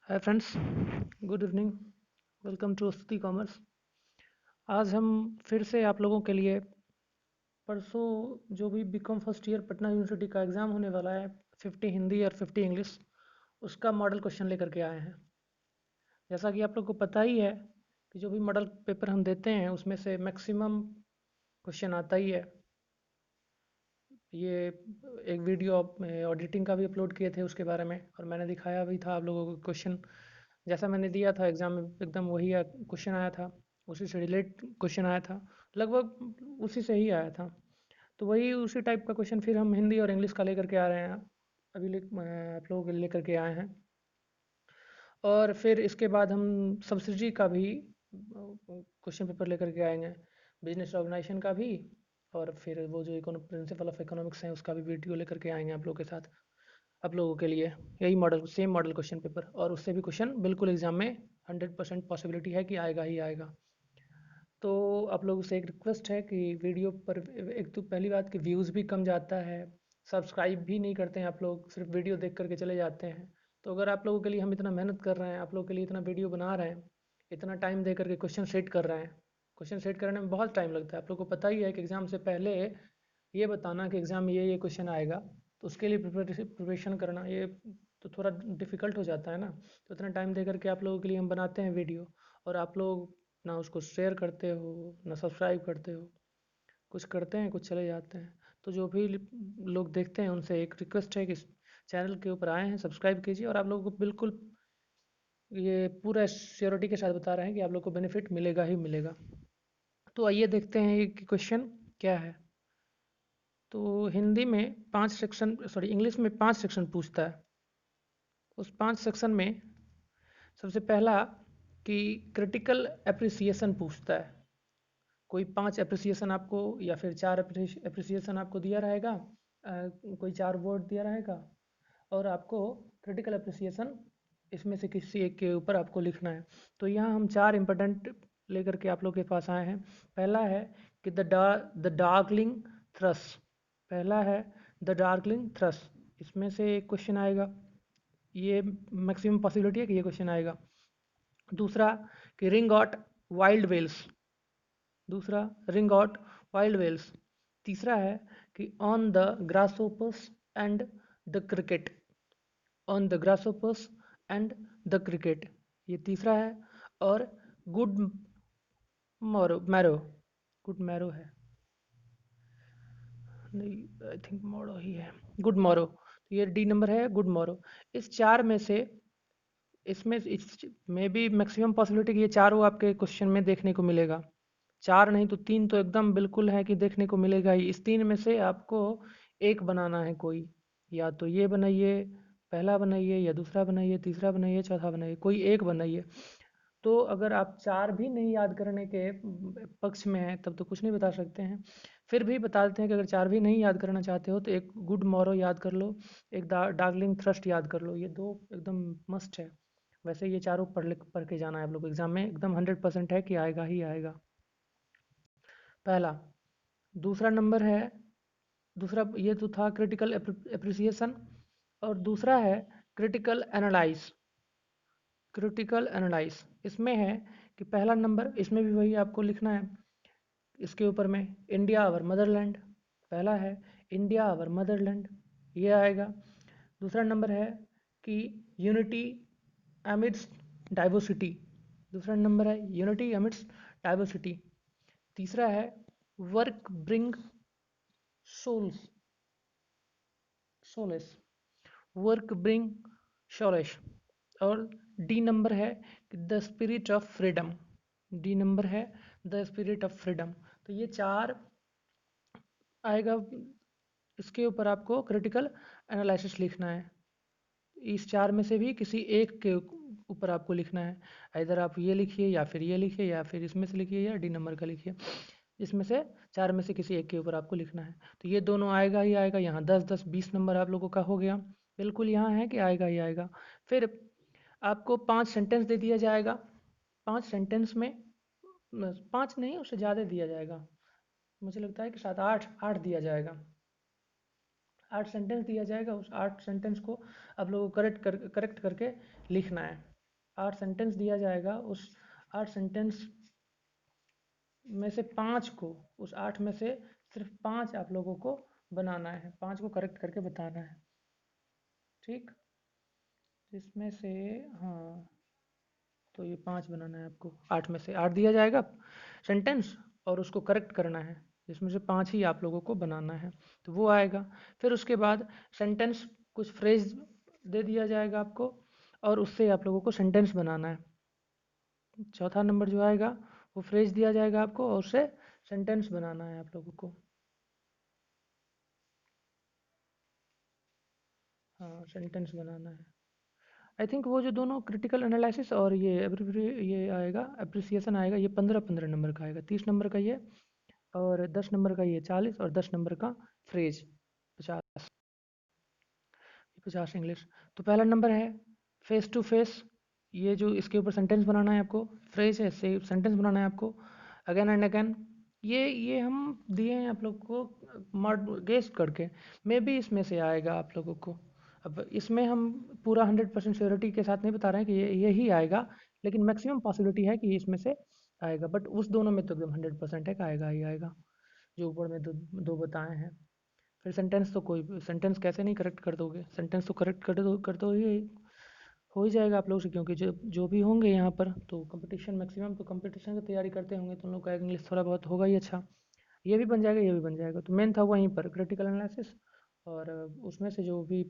Hi friends, good evening. Welcome to Stuti commerce. आज हम फिर से आप लोगों के लिए परसों जो भी BCom first year Patna university का एग्ज़ाम होने वाला है, 50 हिंदी और 50 इंग्लिश, उसका मॉडल क्वेश्चन लेकर के आए हैं। जैसा कि आप लोग को पता ही है कि जो भी मॉडल पेपर हम देते हैं उसमें से मैक्सिमम क्वेश्चन आता ही है। ये एक वीडियो ऑडिटिंग का भी अपलोड किए थे उसके बारे में, और मैंने दिखाया भी था आप लोगों को। क्वेश्चन जैसा मैंने दिया था एग्ज़ाम में एकदम वही क्वेश्चन आया था, उसी से रिलेट क्वेश्चन आया था, लगभग उसी से ही आया था। तो वही उसी टाइप का क्वेश्चन फिर हम हिंदी और इंग्लिश का लेकर के आ रहे हैं। अभी आप लोगों के लिए लेकर के आए हैं। और फिर इसके बाद हम सब्सिडी का भी क्वेश्चन पेपर लेकर के आएंगे, बिजनेस ऑर्गेनाइजेशन का भी, और फिर वो जो प्रिंसिपल ऑफ इकोनॉमिक्स है उसका भी वीडियो लेकर के आएंगे आप लोगों के साथ, आप लोगों के लिए। यही model, same model question paper, और उससे भी क्वेश्चन बिल्कुल एग्जाम में 100% पॉसिबिलिटी है कि आएगा ही आएगा। तो आप लोगों से एक रिक्वेस्ट है कि वीडियो पर एक तो पहली बात कि व्यूज़ भी कम जाता है, सब्सक्राइब भी नहीं करते हैं आप लोग, सिर्फ वीडियो देख करके चले जाते हैं। तो अगर आप लोगों के लिए हम इतना मेहनत कर रहे हैं, आप लोगों के लिए इतना वीडियो बना रहे हैं, इतना टाइम दे करके क्वेश्चन सेट कर रहे हैं, क्वेश्चन सेट करने में बहुत टाइम लगता है। आप लोग को पता ही है कि एग्ज़ाम से पहले ये बताना कि एग्ज़ाम में ये क्वेश्चन आएगा, तो उसके लिए प्रिपरेशन करना ये तो थोड़ा डिफ़िकल्ट हो जाता है ना। तो इतना टाइम दे करके आप लोगों के लिए हम बनाते हैं वीडियो, और आप लोग ना उसको शेयर करते हो, ना सब्सक्राइब करते हो, कुछ करते हैं कुछ चले जाते हैं। तो जो भी लोग देखते हैं उनसे एक रिक्वेस्ट है कि इस चैनल के ऊपर आए हैं, सब्सक्राइब कीजिए। और आप लोगों को बिल्कुल ये पूरा श्योरिटी के साथ बता रहे हैं कि आप लोग को बेनिफिट मिलेगा ही मिलेगा। तो आइए देखते हैं कि क्वेश्चन क्या है। तो हिंदी में 5 सेक्शन, सॉरी इंग्लिश में 5 सेक्शन पूछता है। उस 5 सेक्शन में सबसे पहला कि क्रिटिकल एप्रिसिएशन पूछता है। कोई 5 एप्रिसिएशन आपको या फिर 4 एप्रिसिएशन आपको दिया रहेगा, कोई 4 वर्ड दिया रहेगा, और आपको क्रिटिकल एप्रिसिएशन इसमें से किसी एक के ऊपर आपको लिखना है। तो यहाँ हम 4 इंपॉर्टेंट लेकर के आप लोग के पास आए हैं। पहला है कि द डार्कलिंग थ्रस। पहला है द डार्कलिंग थ्रस, इसमें से एक क्वेश्चन आएगा, ये मैक्सिमम पॉसिबिलिटी है कि ये क्वेश्चन आएगा। दूसरा कि रिंग आउट वाइल्ड वेल्स, दूसरा रिंग आउट वाइल्ड वेल्स। तीसरा है कि on the grasshoppers and the cricket, on the grasshoppers and the cricket, ये तीसरा है। और गुड मैरो, गुड मैरो है, नहीं आई थिंक मोरो ही है, गुड मोरो। तो ये डी नंबर है, गुड मोरो। इस चार में से, इसमें में भी मैक्सिमम पॉसिबिलिटी कि ये चारों आपके क्वेश्चन में देखने को मिलेगा। चार नहीं तो तीन तो एकदम बिल्कुल है कि देखने को मिलेगा ही। इस तीन में से आपको एक बनाना है कोई, या तो ये बनाइए, पहला बनाइए, या दूसरा बनाइए, तीसरा बनाइए, चौथा बनाइए, कोई एक बनाइए। तो अगर आप चार भी नहीं याद करने के पक्ष में हैं तब तो कुछ नहीं बता सकते हैं। फिर भी बता देते हैं कि अगर चार भी नहीं याद करना चाहते हो तो एक गुड मॉरो याद कर लो, एक डार्कलिंग थ्रस्ट याद कर लो, ये दो एकदम मस्ट है। वैसे ये चारों पढ़ के जाना है आप लोग एग्जाम में, एकदम 100% है कि आएगा ही आएगा, पहला। दूसरा नंबर है, दूसरा ये तो था क्रिटिकल एप्रिसिएशन, और दूसरा है क्रिटिकल एनालाइज। क्रिटिकल एनालाइज इसमें है कि पहला नंबर, इसमें भी वही आपको लिखना है इसके ऊपर में, इंडिया आवर मदरलैंड। पहला है इंडिया आवर मदरलैंड, ये आएगा। दूसरा नंबर है कि यूनिटी एमिड्स डाइवर्सिटी, दूसरा नंबर है यूनिटी एमिड्स डाइवर्सिटी। तीसरा है work bring souls, solace, work bring solace. और डी नंबर है द स्पिरिट ऑफ फ्रीडम, डी नंबर है द स्पिरिट ऑफ फ्रीडम। तो ये चार आएगा, इसके ऊपर आपको क्रिटिकल एनालिसिस लिखना है। इस चार में से भी किसी एक के ऊपर आपको लिखना है। इधर आप ये लिखिए, या फिर ये लिखिए, या फिर इसमें से लिखिए, या डी नंबर का लिखिए। इसमें से चार में से किसी एक के ऊपर आपको लिखना है। तो ये दोनों आएगा ही आएगा। यहाँ 10-10-20 नंबर आप लोगों का हो गया, बिल्कुल यहाँ है कि आएगा ही आएगा। फिर आपको 5 सेंटेंस दे दिया जाएगा। 5 सेंटेंस में, 5 नहीं उससे ज़्यादा दिया जाएगा, मुझे लगता है कि 7-8 दिया जाएगा। 8 सेंटेंस दिया जाएगा, उस 8 सेंटेंस को आप लोगों को करेक्ट करके लिखना है। 8 सेंटेंस दिया जाएगा, उस 8 सेंटेंस में से 5 को, उस 8 में से सिर्फ 5 आप लोगों को बनाना है, 5 को करेक्ट करके बताना है। ठीक, जिसमें से, हाँ, तो ये 5 बनाना है आपको। 8 में से 8 दिया जाएगा सेंटेंस और उसको करेक्ट करना है, जिसमें से 5 ही आप लोगों को बनाना है, तो वो आएगा। फिर उसके बाद सेंटेंस, कुछ फ्रेज दे दिया जाएगा आपको और उससे आप लोगों को सेंटेंस बनाना है। चौथा नंबर जो आएगा वो फ्रेज दिया जाएगा आपको और उससे सेंटेंस बनाना है आप लोगों को। हाँ, सेंटेंस बनाना है। आई थिंक वो जो दोनों क्रिटिकल एनालिसिस और ये आएगा, अप्रिसिएशन आएगा, ये 15-15 नंबर का आएगा। 30 नंबर का ये, और 10 नंबर का ये 40, और 10 नंबर का फ्रेज 50। 50 इंग्लिश। तो पहला नंबर है फेस टू फेस, ये जो इसके ऊपर सेंटेंस बनाना है आपको। फ्रेज है, से सेंटेंस बनाना है आपको। अगेन एंड अगेन, ये हम दिए हैं आप लोग को मॉड गेस करके, मे बी इसमें से आएगा आप लोगों को। अब इसमें हम पूरा 100% श्योरिटी के साथ नहीं बता रहे हैं कि ये ही आएगा, लेकिन मैक्सिमम पॉसिबिलिटी है कि इसमें से आएगा। बट उस दोनों में तो एकदम 100% है कि आएगा ही आएगा, जो ऊपर में दो बताए हैं। फिर सेंटेंस तो कोई सेंटेंस कैसे नहीं करेक्ट कर दोगे, सेंटेंस तो करेक्ट कर दो ही, हो ही जाएगा आप लोग से, क्योंकि जो भी होंगे यहाँ पर तो कंपटीशन मैक्सिमम तो कंपटीशन की तैयारी करते होंगे, तो उन लोग का इंग्लिश थोड़ा बहुत होगा ही अच्छा। ये भी बन जाएगा, ये भी बन जाएगा। तो मेन था वहीं पर क्रिटिकल एनालिसिस, और उसमें से जो भी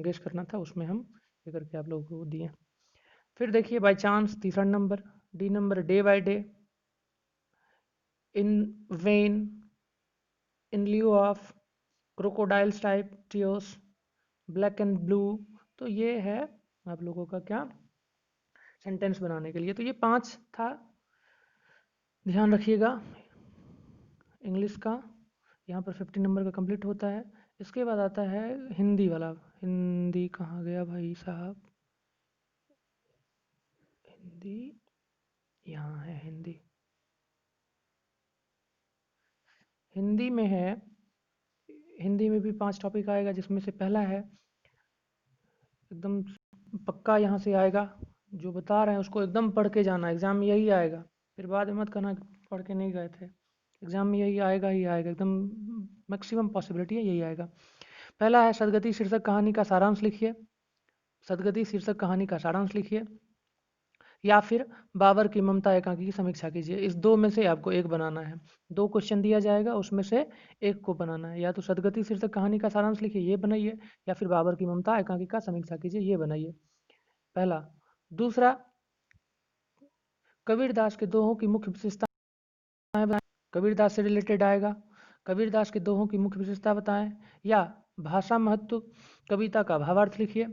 गेस करना था उसमें हम ये करके आप लोगों को दिए। फिर देखिए बाय चांस, तीसरा नंबर, डी number, day by day, in vain, in lieu of, crocodiles type, tears, black and blue. तो ये है आप लोगों का क्या, सेंटेंस बनाने के लिए। तो ये 5 था, ध्यान रखिएगा इंग्लिश का। यहाँ पर 50 नंबर का कंप्लीट होता है। इसके बाद आता है हिंदी वाला। हिंदी कहाँ गया भाई साहब, हिंदी यहाँ है। हिंदी, हिंदी में है, हिंदी में भी 5 टॉपिक आएगा, जिसमें से पहला है एकदम पक्का, यहाँ से आएगा, जो बता रहे हैं उसको एकदम पढ़ के जाना, एग्ज़ाम में यही आएगा। फिर बाद में मत कहना कि पढ़ के नहीं गए थे, एग्ज़ाम में यही आएगा ही आएगा, एकदम मैक्सिमम पॉसिबिलिटी है यही आएगा। पहला है सदगति शीर्षक कहानी का सारांश लिखिए। सदगति शीर्षक कहानी का सारांश लिखिए, या फिर बाबर की ममता एकांकी की समीक्षा कीजिए। इस दो में से आपको एक बनाना है। 2 क्वेश्चन दिया जाएगा, उसमें से एक को बनाना है। या तो सदगति शीर्षक कहानी का सारांश लिखिए, ये बनाइए, या फिर बाबर की ममता एकांकी का समीक्षा कीजिए, ये बनाइए, पहला। दूसरा, कबीरदास के दोहों की मुख्य विशेषताएं बताएं। कबीरदास से रिलेटेड आएगा, कबीरदास के दोहों की मुख्य विशेषता बताएं, या भाषा महत्व कविता का भावार्थ लिखिए,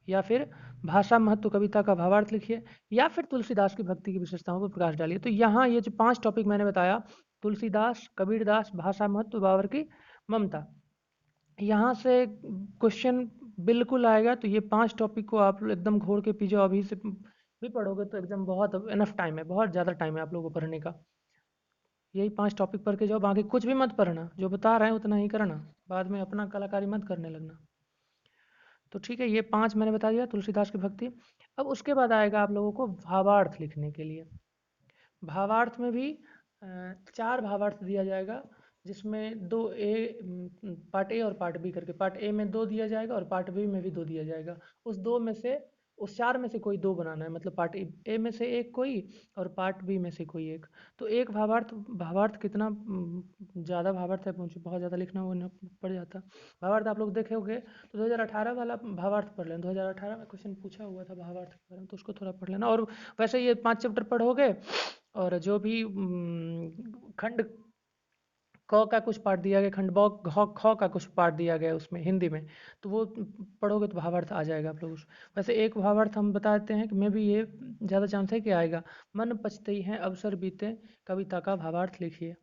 या फिर भाषा महत्व कविता का भावार्थ लिखिए, या फिर तुलसीदास की भक्ति की विशेषताओं पर प्रकाश डालिए। तो यहाँ ये जो 5 टॉपिक मैंने बताया, तुलसीदास, कबीरदास, भाषा महत्व, बाबर की ममता, यहाँ से क्वेश्चन बिल्कुल आएगा। तो ये 5 टॉपिक को आप एकदम घोर के पी जाओ, अभी से भी पढ़ोगे तो एकदम बहुत इनफ टाइम है, बहुत ज़्यादा टाइम है आप लोगों को पढ़ने का। यही 5 टॉपिक पढ़ के जाओ, बाकी कुछ भी मत पढ़ना, जो बता रहे हैं उतना ही करना, बाद में अपना कलाकारी मत करने लगना। तो ठीक है, ये 5 मैंने बता दिया, तुलसीदास की भक्ति। अब उसके बाद आएगा आप लोगों को भावार्थ लिखने के लिए। भावार्थ में भी 4 भावार्थ दिया जाएगा, जिसमें 2 पार्ट ए और पार्ट बी करके, पार्ट ए में 2 दिया जाएगा और पार्ट बी में भी 2 दिया जाएगा। उस 2 में से, उस 4 में से कोई 2 बनाना है, मतलब पार्ट ए में से एक कोई और पार्ट बी में से कोई एक। तो एक भावार्थ, भावार्थ कितना ज़्यादा भावार्थ है, मुझे बहुत ज़्यादा लिखना वो पड़ जाता। भावार्थ आप लोग देखे होंगे तो 2018 वाला भावार्थ पढ़ लेना, 2018 में क्वेश्चन पूछा हुआ था भावार्थ के बारे में, तो उसको थोड़ा पढ़ लेना। और वैसे ये 5 चैप्टर पढ़ोगे, और जो भी खंड क का कुछ पार्ट दिया गया, खंड ब घ ख का कुछ पार्ट दिया गया उसमें हिंदी में, तो वो पढ़ोगे तो भावार्थ आ जाएगा आप लोग। वैसे एक भावार्थ हम बता देते हैं कि मे भी ये ज़्यादा चांस है कि आएगा। मन पछतई हैं अवसर बीते, कविता का भावार्थ लिखिए।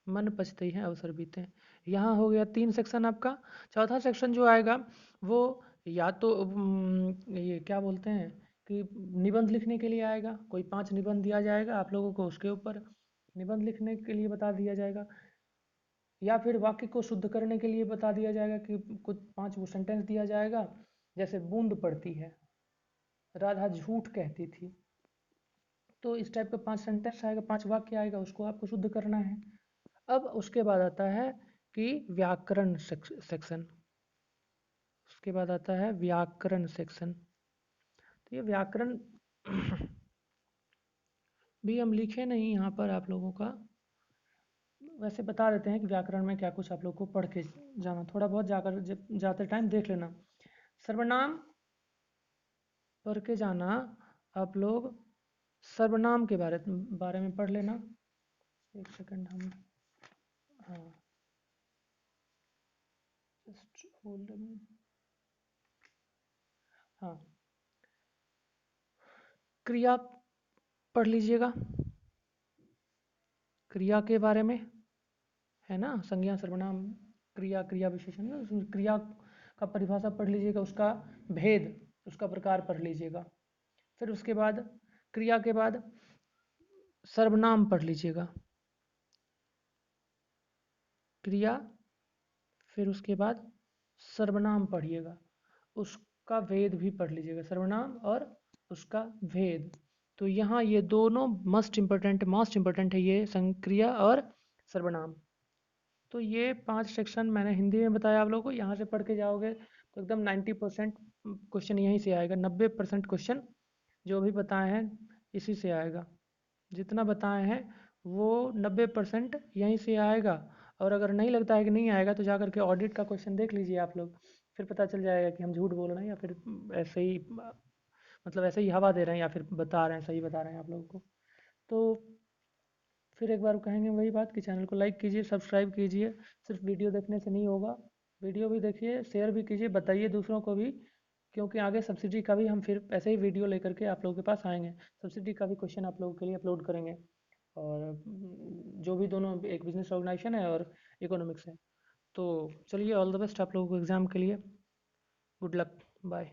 मन पछतई हैं अवसर बीते, यहाँ हो गया 3 सेक्शन आपका। चौथा सेक्शन जो आएगा वो या तो ये क्या बोलते हैं कि निबंध लिखने के लिए आएगा। कोई 5 निबंध दिया जाएगा आप लोगों को, उसके ऊपर निबंध लिखने के लिए बता दिया जाएगा, या फिर वाक्य को शुद्ध करने के लिए बता दिया जाएगा कि कुछ 5 वो सेंटेंस दिया जाएगा, जैसे बूंद पड़ती है, राधा झूठ कहती थी, तो इस टाइप का 5 सेंटेंस आएगा, 5 वाक्य आएगा, उसको आपको शुद्ध करना है। अब उसके बाद आता है कि व्याकरण सेक्शन। उसके बाद आता है व्याकरण सेक्शन। तो ये व्याकरण भी हम लिखे नहीं यहाँ पर आप लोगों का, वैसे बता देते हैं कि व्याकरण में क्या कुछ आप लोग को पढ़ के जाना, थोड़ा बहुत जाकर जाते टाइम देख लेना। सर्वनाम पढ़ के जाना आप लोग, सर्वनाम के बारे में पढ़ लेना। एक सेकंड हम, हाँ जस्ट होल्ड, हाँ क्रिया पढ़ लीजिएगा, क्रिया के बारे में है ना, संज्ञा सर्वनाम क्रिया, क्रिया विशेषण, उसमें क्रिया का परिभाषा पढ़ लीजिएगा, उसका भेद, उसका प्रकार पढ़ लीजिएगा। फिर उसके बाद क्रिया के बाद सर्वनाम पढ़ लीजिएगा, क्रिया, फिर उसके बाद सर्वनाम पढ़िएगा, उसका भेद भी पढ़ लीजिएगा, सर्वनाम और उसका भेद। तो यहाँ ये दोनों मोस्ट इम्पोर्टेंट है, ये संक्रिया और सर्वनाम। तो ये 5 सेक्शन मैंने हिंदी में बताया आप लोगों को, यहाँ से पढ़ के जाओगे तो एकदम 90% क्वेश्चन यहीं से आएगा, 90% क्वेश्चन जो भी बताए हैं इसी से आएगा, जितना बताए हैं वो 90% यहीं से आएगा। और अगर नहीं लगता है कि नहीं आएगा तो जा करके ऑडिट का क्वेश्चन देख लीजिए आप लोग, फिर पता चल जाएगा कि हम झूठ बोल रहे हैं या फिर ऐसे ही, मतलब ऐसे ही हवा दे रहे हैं या फिर बता रहे हैं, सही बता रहे हैं आप लोगों को। तो फिर एक बार कहेंगे वही बात कि चैनल को लाइक कीजिए, सब्सक्राइब कीजिए, सिर्फ वीडियो देखने से नहीं होगा, वीडियो भी देखिए, शेयर भी कीजिए, बताइए दूसरों को भी, क्योंकि आगे सब्सिडी का भी हम फिर ऐसे ही वीडियो लेकर के आप लोगों के पास आएंगे, सब्सिडी का भी क्वेश्चन आप लोगों के लिए अपलोड करेंगे। और जो भी दोनों, एक बिजनेस ऑर्गेनाइजेशन है और इकोनॉमिक्स है। तो चलिए, ऑल द बेस्ट आप लोगों को एग्ज़ाम के लिए, गुड लक, बाय।